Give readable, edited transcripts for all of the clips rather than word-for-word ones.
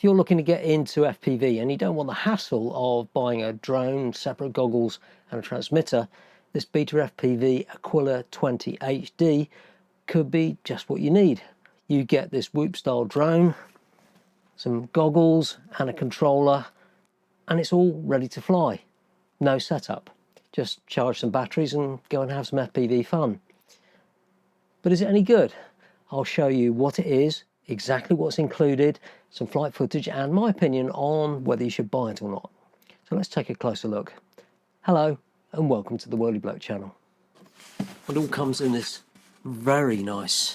If you're looking to get into FPV and you don't want the hassle of buying a drone, separate goggles and a transmitter, this BetaFPV Aquila 20 HD could be just what you need. You get this Whoop style drone, some goggles and a controller, and it's all ready to fly. No setup. Just charge some batteries and go and have some FPV fun. But is it any good? I'll show you what it is, exactly what's included, some flight footage, and my opinion on whether you should buy it or not. So let's take a closer look. Hello, and welcome to the Whirly Bloke channel. It all comes in this very nice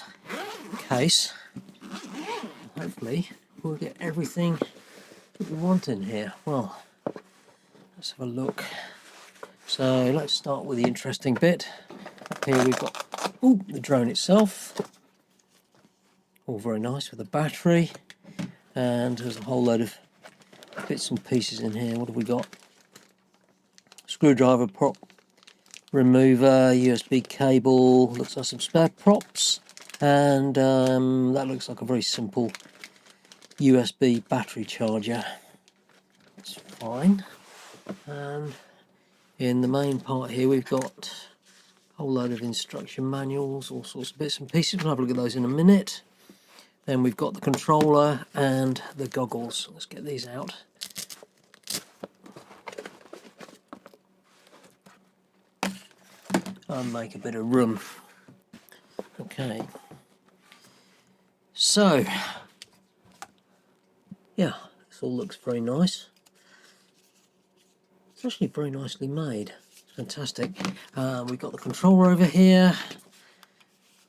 case. Hopefully we'll get everything that we want in here. Well, let's have a look. So let's start with the interesting bit. Up here we've got the drone itself. All very nice with a battery. And there's a whole load of bits and pieces in here. What have we got? Screwdriver prop remover, USB cable, looks like some spare props, and that looks like a very simple USB battery charger. That's fine. And in the main part here we've got a whole load of instruction manuals, all sorts of bits and pieces. We'll have a look at those in a minute. Then we've got the controller and the goggles. Let's get these out. And make a bit of room. Okay. So, yeah, this all looks very nice. It's actually very nicely made. Fantastic. We've got the controller over here.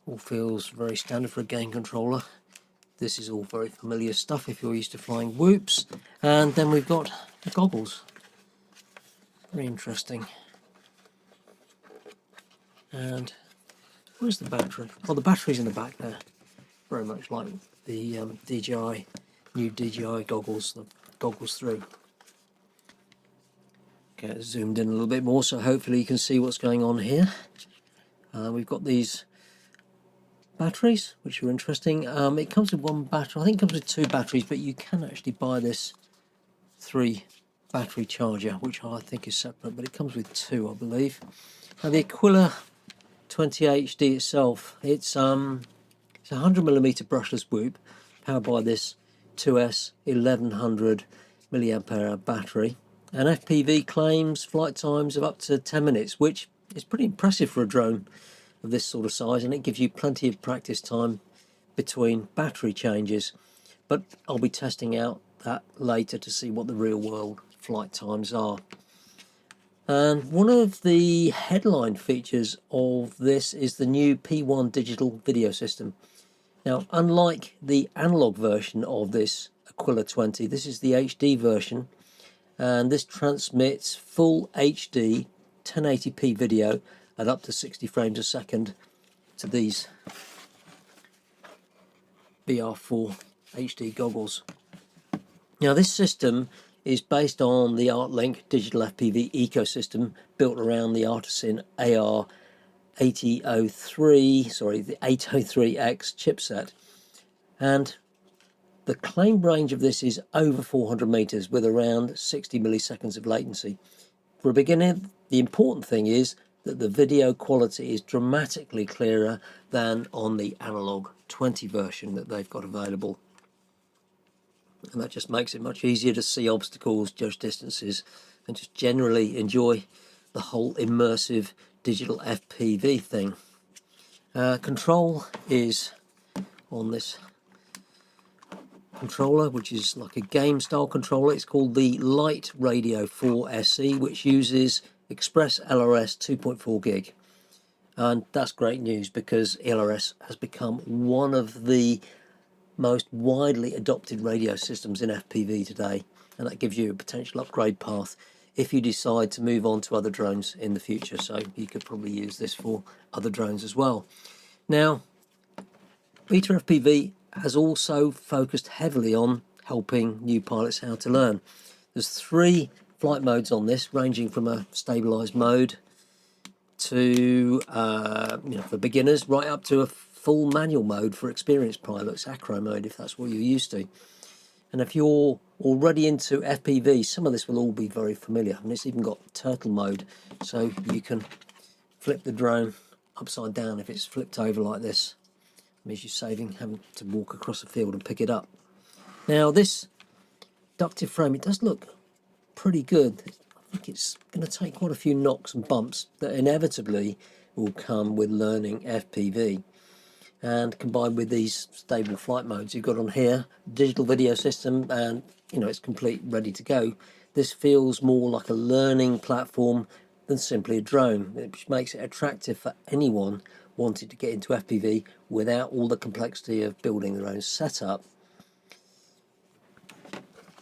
All feels very standard for a game controller. This is all very familiar stuff if you're used to flying whoops. And then we've got the goggles. Very interesting. And where's the battery? Well, the battery's in the back there. Very much like the DJI, new DJI goggles, the goggles through. Get zoomed in a little bit more so hopefully you can see what's going on here. We've got these batteries, which are interesting. It comes with one battery. I think it comes with two batteries, but you can actually buy this 3 battery charger, which I think is separate, but it comes with 2, I believe. Now the Aquila 20 HD itself, it's a 100mm brushless whoop, powered by this 2S 1100 mAh battery, and FPV claims flight times of up to 10 minutes, which is pretty impressive for a drone of this sort of size, and it gives you plenty of practice time between battery changes. But I'll be testing out that later to see what the real world flight times are. And one of the headline features of this is the new P1 digital video system. Now, unlike the analog version of this Aquila 20, this is the HD version, and this transmits full HD 1080p video at up to 60 frames a second to these VR4 HD goggles. Now, this system is based on the ArtLink digital FPV ecosystem built around the Artisan AR8003, the 803X chipset. And the claimed range of this is over 400 meters with around 60 milliseconds of latency. For a beginner, the important thing is that the video quality is dramatically clearer than on the analog 20 version that they've got available. And that just makes it much easier to see obstacles, judge distances, and just generally enjoy the whole immersive digital FPV thing. Control is on this controller, which is like a game style controller. It's called the Light Radio 4 SE, which uses Express LRS 2.4 gig, and that's great news because LRS has become one of the most widely adopted radio systems in FPV today, and that gives you a potential upgrade path if you decide to move on to other drones in the future. So you could probably use this for other drones as well. Now, BetaFPV has also focused heavily on helping new pilots how to learn. There's 3 flight modes on this, ranging from a stabilized mode to for beginners, right up to a full manual mode for experienced pilots, acro mode if that's what you're used to. And if you're already into FPV, some of this will all be very familiar. And it's even got turtle mode, so you can flip the drone upside down. If it's flipped over like this, it means you're saving having to walk across the field and pick it up. Now this ducted frame, it does look pretty good. I think it's going to take quite a few knocks and bumps that inevitably will come with learning FPV. And combined with these stable flight modes you've got on here, digital video system, and it's complete, ready to go. This feels more like a learning platform than simply a drone, which makes it attractive for anyone wanting to get into FPV without all the complexity of building their own setup.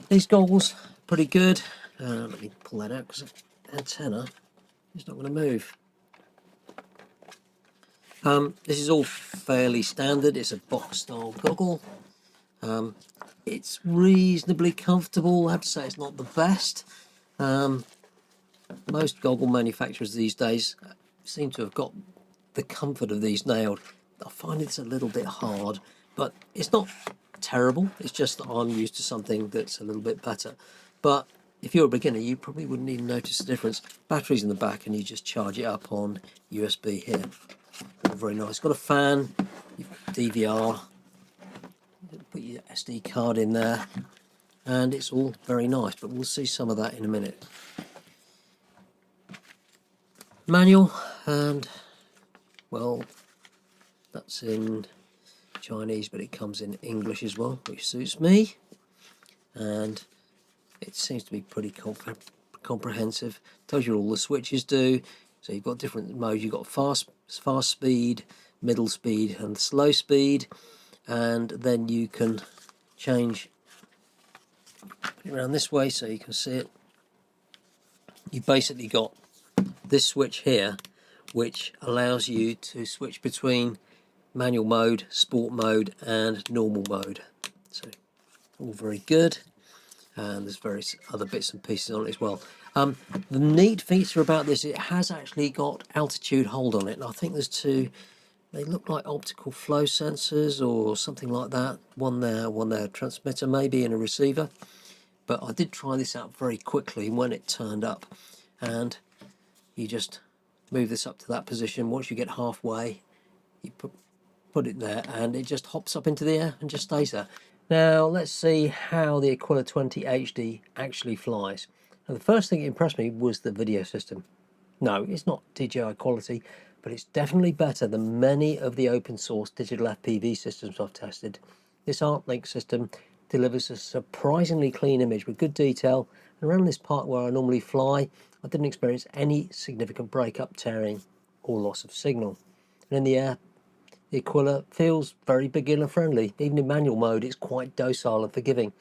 These goggles, pretty good. Let me pull that out because the antenna is not going to move. This is all fairly standard. It's a box style goggle. It's reasonably comfortable. I have to say it's not the best. Most goggle manufacturers these days seem to have got the comfort of these nailed. I find it's a little bit hard, but it's not terrible. It's just that I'm used to something that's a little bit better. But if you're a beginner, you probably wouldn't even notice the difference. Batteries in the back, and you just charge it up on USB here. All very nice. Got a fan, DVR, put your SD card in there, and it's all very nice, but we'll see some of that in a minute. Manual, and well, that's in Chinese, but it comes in English as well, which suits me, and it seems to be pretty comprehensive. Tells you all the switches do. So you've got different modes. You've got fast speed, middle speed, and slow speed, and then you can change it around this way so you can see it. You've basically got this switch here, which allows you to switch between manual mode, sport mode, and normal mode. So all very good. And there's various other bits and pieces on it as well. The neat feature about this, it has actually got altitude hold on it, and I think there's two. They look like optical flow sensors or something like that. One there, transmitter maybe, and a receiver. But I did try this out very quickly when it turned up, and you just move this up to that position. Once you get halfway, you put it there, and it just hops up into the air and just stays there. Now let's see how the Aquilla 20 HD actually flies. Now, the first thing that impressed me was the video system. No, it's not DJI quality, but it's definitely better than many of the open source digital FPV systems I've tested. This ArtLink system delivers a surprisingly clean image with good detail, and around this part where I normally fly, I didn't experience any significant breakup, tearing, or loss of signal. And in the air, the Aquilla feels very beginner friendly. Even in manual mode, it's quite docile and forgiving,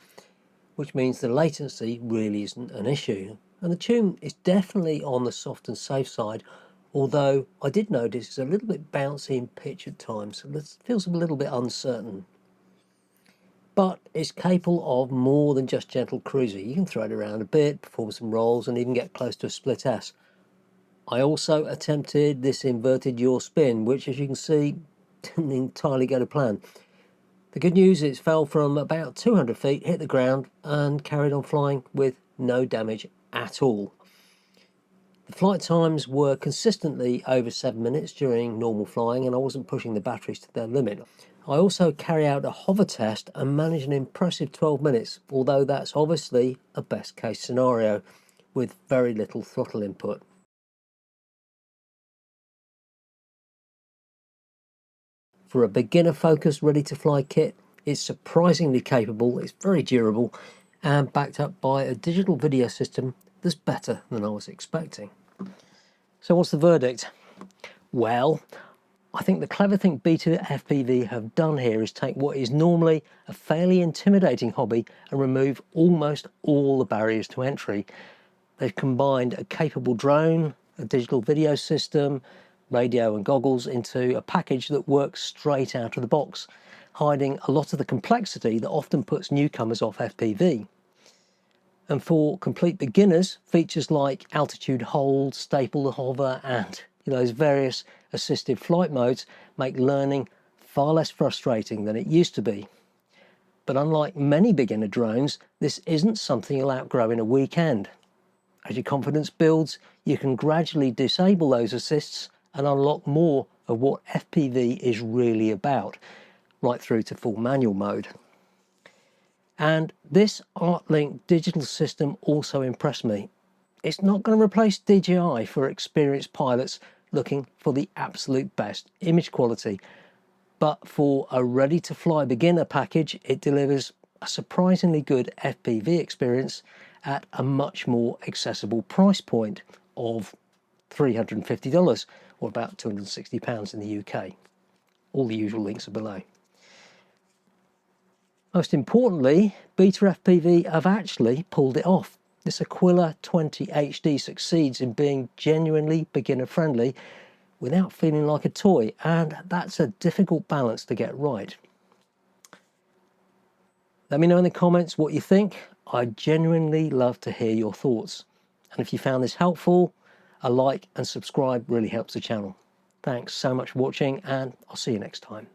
which means the latency really isn't an issue. And the tune is definitely on the soft and safe side, although I did notice it's a little bit bouncy in pitch at times, so it feels a little bit uncertain. But it's capable of more than just gentle cruising. You can throw it around a bit, perform some rolls, and even get close to a split S. I also attempted this inverted yaw spin, which, as you can see, didn't entirely go to plan. The good news is it fell from about 200 feet, hit the ground, and carried on flying with no damage at all. The flight times were consistently over 7 minutes during normal flying, and I wasn't pushing the batteries to their limit. I also carry out a hover test and manage an impressive 12 minutes, although that's obviously a best case scenario with very little throttle input. For a beginner focused ready to fly kit, it's surprisingly capable, it's very durable, and backed up by a digital video system that's better than I was expecting. So what's the verdict? Well, I think the clever thing BetaFPV have done here is take what is normally a fairly intimidating hobby and remove almost all the barriers to entry. They've combined a capable drone, a digital video system, radio and goggles into a package that works straight out of the box, hiding a lot of the complexity that often puts newcomers off FPV. And for complete beginners, features like altitude hold, staple hover, and those various assistive flight modes make learning far less frustrating than it used to be. But unlike many beginner drones, this isn't something you'll outgrow in a weekend. As your confidence builds, you can gradually disable those assists and unlock more of what FPV is really about, right through to full manual mode. And this ArtLink digital system also impressed me. It's not going to replace DJI for experienced pilots looking for the absolute best image quality, but for a ready-to-fly beginner package, it delivers a surprisingly good FPV experience at a much more accessible price point of $350, or about £260 in the UK. All the usual links are below. Most importantly, BetaFPV have actually pulled it off. This Aquilla 20 HD succeeds in being genuinely beginner friendly without feeling like a toy, and that's a difficult balance to get right. Let me know in the comments what you think. I genuinely love to hear your thoughts. And if you found this helpful, a like and subscribe really helps the channel. Thanks so much for watching, and I'll see you next time.